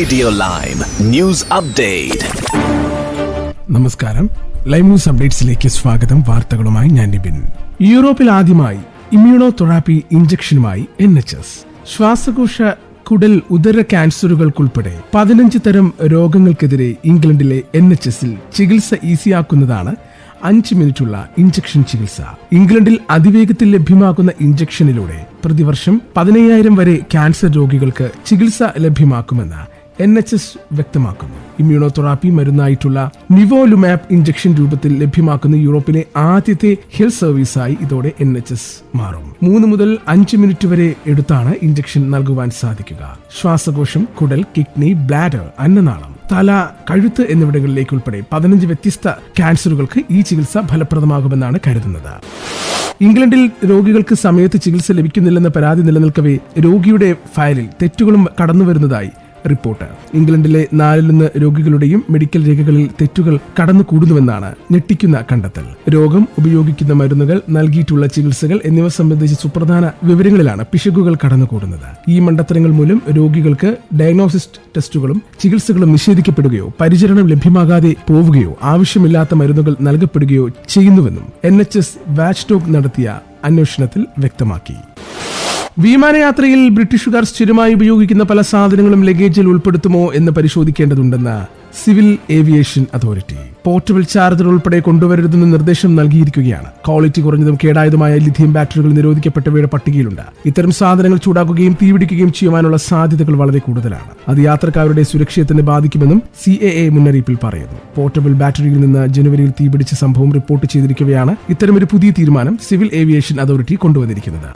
Radio Lime News Update. നമസ്കാരം, live news അപ്ഡേറ്റ്സിലേക്ക് സ്വാഗതം. വാർത്തകളുമായി ഞാൻ നിബിൻ. യൂറോപ്പിൽ ആദ്യമായി ഇമ്മ്യൂണോതെറാപ്പി ഇഞ്ചക്ഷനുമായി NHS. ശ്വാസകോശ, കുടൽ, ഉദര ക്യാൻസറുകൾക്കുൾപ്പെടെ 15 തരം രോഗങ്ങൾക്കെതിരെ ഇംഗ്ലണ്ടിലെ NHSൽ ചികിത്സ ഈസിയാക്കുന്നതാണ് 5 മിനിറ്റുള്ള ഇഞ്ചക്ഷൻ ചികിത്സ. ഇംഗ്ലണ്ടിൽ അതിവേഗത്തിൽ ലഭ്യമാക്കുന്ന ഇഞ്ചക്ഷനിലൂടെ പ്രതിവർഷം 15,000 വരെ ക്യാൻസർ രോഗികൾക്ക് ചികിത്സ ലഭ്യമാക്കുമെന്ന് NHS വ്യക്തമാക്കുന്നു. ഇമ്മ്യൂണോതെറാപ്പി മരുന്നായിട്ടുള്ള നിവോലുമാബ് ഇഞ്ചക്ഷൻ രൂപത്തിൽ ലഭ്യമാക്കുന്ന യൂറോപ്പിലെ ആദ്യത്തെ ഹെൽത്ത് സർവീസായി ഇതോടെ NHS മാറും. 3 മുതൽ 5 മിനിറ്റ് വരെ എടുത്താണ് ഇഞ്ചക്ഷൻ നൽകുവാൻ സാധിക്കുക. ശ്വാസകോശം, കുടൽ, കിഡ്നി, ബ്ലാഡർ, അന്നനാളം, തല, കഴുത്ത് എന്നിവിടങ്ങളിലേക്ക് ഉൾപ്പെടെ 15 വ്യത്യസ്ത ക്യാൻസറുകൾക്ക് ഈ ചികിത്സ ഫലപ്രദമാകുമെന്നാണ് കരുതുന്നത്. ഇംഗ്ലണ്ടിൽ രോഗികൾക്ക് സമയത്ത് ചികിത്സ ലഭിക്കുന്നില്ലെന്ന പരാതി നിലനിൽക്കവേ രോഗിയുടെ ഫയലിൽ തെറ്റുകളും കടന്നുവരുന്നതായി റിപ്പോർട്ട്. ഇംഗ്ലണ്ടിലെ 4 രോഗികളുടെയും മെഡിക്കൽ രേഖകളിൽ തെറ്റുകൾ കടന്നുകൂടുന്നുവെന്നാണ് ഞെട്ടിക്കുന്ന കണ്ടെത്തൽ. രോഗം, ഉപയോഗിക്കുന്ന മരുന്നുകൾ, നൽകിയിട്ടുള്ള ചികിത്സകൾ എന്നിവ സംബന്ധിച്ച് സുപ്രധാന വിവരങ്ങളിലാണ് പിശകുകൾ കടന്നുകൂടുന്നത്. ഈ മണ്ടത്തരങ്ങൾ മൂലം രോഗികൾക്ക് ഡയഗ്നോസിസ് ടെസ്റ്റുകളും ചികിത്സകളും നിഷേധിക്കപ്പെടുകയോ പരിചരണം ലഭ്യമാകാതെ പോവുകയോ ആവശ്യമില്ലാത്ത മരുന്നുകൾ നൽകപ്പെടുകയോ ചെയ്യുന്നുവെന്നും NHS വാച്ച്ഡോഗ് നടത്തിയ അന്വേഷണത്തിൽ വ്യക്തമാക്കി. വിമാനയാത്രയിൽ ബ്രിട്ടീഷുകാർ സ്ഥിരമായി ഉപയോഗിക്കുന്ന പല സാധനങ്ങളും ലഗേജിൽ ഉൾപ്പെടുത്തുമോ എന്ന് പരിശോധിക്കേണ്ടതുണ്ടെന്ന് civil aviation authority. Portable charger ഉൾപ്പെടെ കൊണ്ടുവരരുതെന്ന് നിർദ്ദേശം നൽകിയിരിക്കുകയാണ്. ക്വാളിറ്റി കുറഞ്ഞതും കേടായതുമായ ലിഥിയം ബാറ്ററികൾ നിരോധിക്കപ്പെട്ടവയുടെ പട്ടികയിലുണ്ട്. ഇത്തരം സാധനങ്ങൾ ചൂടാക്കുകയും തീപിടിക്കുകയും ചെയ്യുവാനുള്ള സാധ്യതകൾ വളരെ കൂടുതലാണ്. അത് യാത്രക്കാരുടെ സുരക്ഷയെ തന്നെ ബാധിക്കുമെന്നും CAA മുന്നറിയിപ്പിൽ പറയുന്നു. പോർട്ടബിൾ ബാറ്ററിയിൽ നിന്ന് ജനുവരിയിൽ തീപിടിച്ച സംഭവം റിപ്പോർട്ട് ചെയ്തിരിക്കവെയാണ് ഇത്തരമൊരു പുതിയ തീരുമാനം സിവിൽ ഏവിയേഷൻ അതോറിറ്റി കൊണ്ടുവന്നിരിക്കുന്നത്.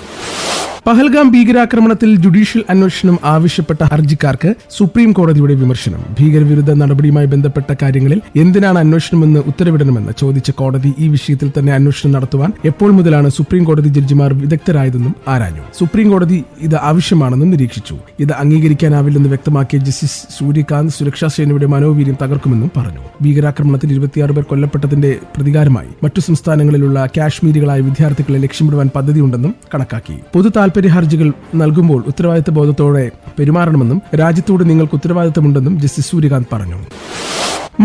പഹൽഗാം ഭീകരാക്രമണത്തിൽ ജുഡീഷ്യൽ അന്വേഷണം ആവശ്യപ്പെട്ട ഹർജിക്കാർക്ക് സുപ്രീം കോടതിയുടെ വിമർശനം. ഭീകരവിരുദ്ധ നടപടിയുമായി ബന്ധപ്പെട്ട കാര്യങ്ങളിൽ എന്തിനാണ് അന്വേഷണമെന്ന് ഉത്തരവിടണമെന്ന് ചോദിച്ച കോടതി ഈ വിഷയത്തിൽ തന്നെ അന്വേഷണം നടത്തുവാൻ എപ്പോൾ മുതലാണ് സുപ്രീം കോടതി ജഡ്ജിമാർ വിദഗ്ധരായതെന്നും ആരാഞ്ഞു. സുപ്രീം കോടതി ഇത് ആവശ്യമാണെന്നും നിരീക്ഷിച്ചു. ഇത് അംഗീകരിക്കാനാവില്ലെന്ന് വ്യക്തമാക്കിയ ജസ്റ്റിസ് സൂര്യകാന്ത് സുരക്ഷാ സേനയുടെ മനോവീര്യം തകർക്കുമെന്നും പറഞ്ഞു. ഭീകരാക്രമണത്തിൽ 26 പേർ കൊല്ലപ്പെട്ടതിന്റെ പ്രതികാരമായി മറ്റു സംസ്ഥാനങ്ങളിലുള്ള കാശ്മീരികളായ വിദ്യാർത്ഥികളെ ലക്ഷ്യമിടുവാൻ പദ്ധതിയുണ്ടെന്നും കണക്കാക്കി. പൊതു ഹർജികൾ നൽകുമ്പോൾ ഉത്തരവാദിത്ത ബോധത്തോടെ പെരുമാറണമെന്നും രാജ്യത്തോട് നിങ്ങൾക്ക് ഉത്തരവാദിത്തമുണ്ടെന്നും ജസ്റ്റിസ് സൂര്യകാന്ത് പറഞ്ഞു.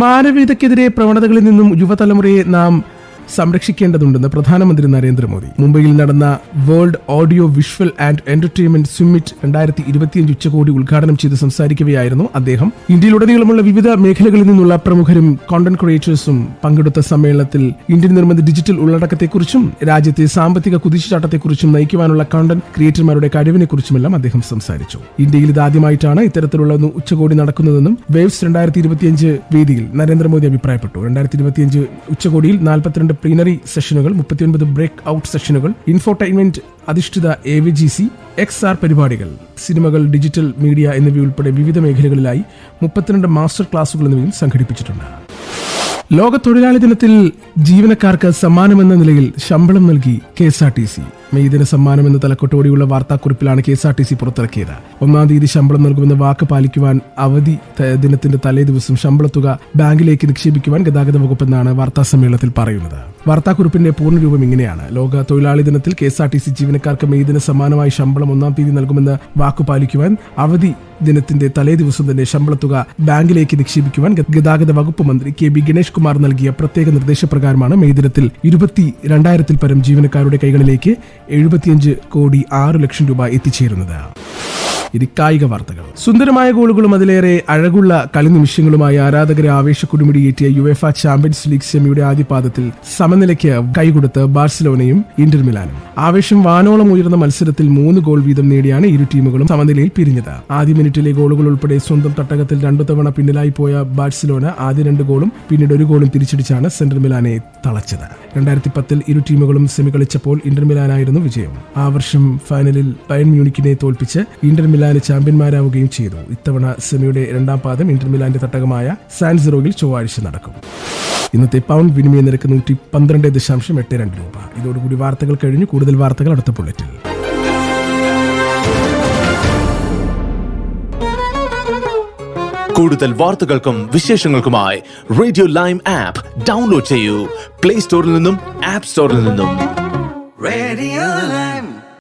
മാനവികതയ്ക്കെതിരെ പ്രവണതകളിൽ നിന്നും യുവതലമുറയെ നാം സംരക്ഷിക്കേണ്ടതുണ്ടെന്ന് പ്രധാനമന്ത്രി നരേന്ദ്രമോദി. മുംബൈയിൽ നടന്ന world audio visual and entertainment summit 2025 ഉച്ചകോടി ഉദ്ഘാടനം ചെയ്ത് സംസാരിക്കവെയായിരുന്നു അദ്ദേഹം. ഇന്ത്യയിലുടനീളമുള്ള വിവിധ മേഖലകളിൽ നിന്നുള്ള പ്രമുഖരും കോണ്ടന്റ് ക്രിയേറ്റേഴ്സും പങ്കെടുത്ത സമ്മേളനത്തിൽ ഇന്ത്യൻ നിർമ്മിത ഡിജിറ്റൽ ഉള്ളടക്കത്തെക്കുറിച്ചും രാജ്യത്തെ സാമ്പത്തിക കുതിച്ചുചാട്ടത്തെക്കുറിച്ചും നയിക്കുവാനുള്ള കോണ്ടന്റ് ക്രിയേറ്റർമാരുടെ കഴിവിനെക്കുറിച്ചുമെല്ലാം അദ്ദേഹം സംസാരിച്ചു. ഇന്ത്യയിൽ ഇതാദ്യമായിട്ടാണ് ഇത്തരത്തിലുള്ള ഉച്ചകോടി നടക്കുന്നതെന്നും വേവ്സ് 2025 വേദിയിൽ നരേന്ദ്രമോദി അഭിപ്രായപ്പെട്ടു. 2025 ഉച്ചകോടിയിൽ 42 പ്ലീനറി സെഷനുകൾ, 39 ബ്രേക്ക് ഔട്ട് സെഷനുകൾ, ഇൻഫോർടൈൻമെന്റ് അധിഷ്ഠിത AVGC, XR പരിപാടികൾ, സിനിമകൾ, ഡിജിറ്റൽ മീഡിയ എന്നിവയുൾപ്പെടെ വിവിധ മേഖലകളിലായി 32 മാസ്റ്റർ ക്ലാസുകൾ എന്നിവയും സംഘടിപ്പിച്ചിട്ടുണ്ട്. ലോക തൊഴിലാളി ദിനത്തിൽ ജീവനക്കാർക്ക് സമ്മാനമെന്ന നിലയിൽ ശമ്പളം നൽകി KSRTC. മെയ് ദിന സമ്മാനം എന്ന തലക്കെട്ടോടെയുള്ള വാർത്താക്കുറിപ്പിലാണ് KSRTC പുറത്തിറക്കിയത്. 1-ാം തീയതി ശമ്പളം നൽകുമെന്ന വാക്ക് പാലിക്കുവാൻ അവധി ദിനത്തിന്റെ തലേ ദിവസം ശമ്പളത്തുക ബാങ്കിലേക്ക് നിക്ഷേപിക്കുവാൻ ഗതാഗത വകുപ്പെന്നാണ് വാർത്താ സമ്മേളനത്തിൽ പറയുന്നത്. വാർത്താക്കുറിപ്പിന്റെ പൂർണ്ണരൂപം ഇങ്ങനെയാണ്: ലോക തൊഴിലാളി ദിനത്തിൽ KSRTC ജീവനക്കാർക്ക് മെയ് ദിന സമ്മാനമായി ശമ്പളം 1-ാം തീയതി നൽകുമെന്ന് വാക്കു പാലിക്കുവാൻ അവധി ദിനത്തിന്റെ തലേ ദിവസം തന്നെ ശമ്പളത്തുക ബാങ്കിലേക്ക് നിക്ഷേപിക്കുവാൻ ഗതാഗത വകുപ്പ് മന്ത്രി KB ഗണേഷ് കുമാർ നൽകിയ പ്രത്യേക നിർദ്ദേശപ്രകാരമാണ് മെയ് ദിനത്തിൽ 22,000-ൽ പരം ജീവനക്കാരുടെ കൈകളിലേക്ക് 75,06,00,000 രൂപ എത്തിച്ചേരുന്നത്. ഇത് കായിക വാർത്തകൾ. സുന്ദരമായ ഗോളുകളും അതിലേറെ അഴകുള്ള കളി നിമിഷങ്ങളുമായി ആരാധകരെ ആവേശക്കുടുമിടിയേറ്റിയ യുവേഫ ചാമ്പ്യൻസ് ലീഗ് സെമിയുടെ ആദ്യപാദത്തിൽ സമനിലയ്ക്ക് കൈകൊടുത്ത് ബാഴ്സലോണയും ഇന്റർ മിലാനും. ആവേശം വാനോളം ഉയർന്ന മത്സരത്തിൽ 3 ഗോൾ വീതം നേടിയാണ് ഇരു ടീമുകളും സമനിലയിൽ പിരിഞ്ഞത്. ആദ്യ മിനിറ്റിലെ ഗോളുകൾ ഉൾപ്പെടെ സ്വന്തം തട്ടകത്തിൽ 2 തവണ പിന്നിലായി പോയ ബാഴ്സലോണ ആദ്യ 2 ഗോളും പിന്നീട് 1 ഗോളും തിരിച്ചടിച്ചാണ് സെൻട്രൽ മിലാനെ തളച്ചത്. 2010-ൽ ഇരു ടീമുകളും സെമി കളിച്ചപ്പോൾ ഇന്റർ മിലാനായിരുന്നു വിജയം. ആ വർഷം ഫൈനലിൽ ബയൺ മ്യൂണിക്കിനെ തോൽപ്പിച്ച് ഇന്റർ മിലാന് ചാമ്പ്യന്മാരാവുകയും ചെയ്തു. ഇത്തവണ സെമിയുടെ 2-ാം പാദം ഇന്റർ മിലാന്റെ തട്ടകമായ സാൻ സിറോയിൽ ചൊവ്വാഴ്ച നടക്കും. ഇന്നത്തെ പൗണ്ട് വിനിമയ നിരക്ക് 112.82 രൂപ. ഇതോടുകൂടി വാർത്തകൾ കഴിഞ്ഞു. കൂടുതൽ വാർത്തകൾ അടുത്ത ബുള്ളറ്റിൽ. കൂടുതൽ വാർത്തകൾക്കും വിശേഷങ്ങൾക്കുമായി റേഡിയോ ലൈം ആപ്പ് ഡൗൺലോഡ് ചെയ്യൂ. പ്ലേ സ്റ്റോറിൽ നിന്നും ആപ്പ് സ്റ്റോറിൽ നിന്നും.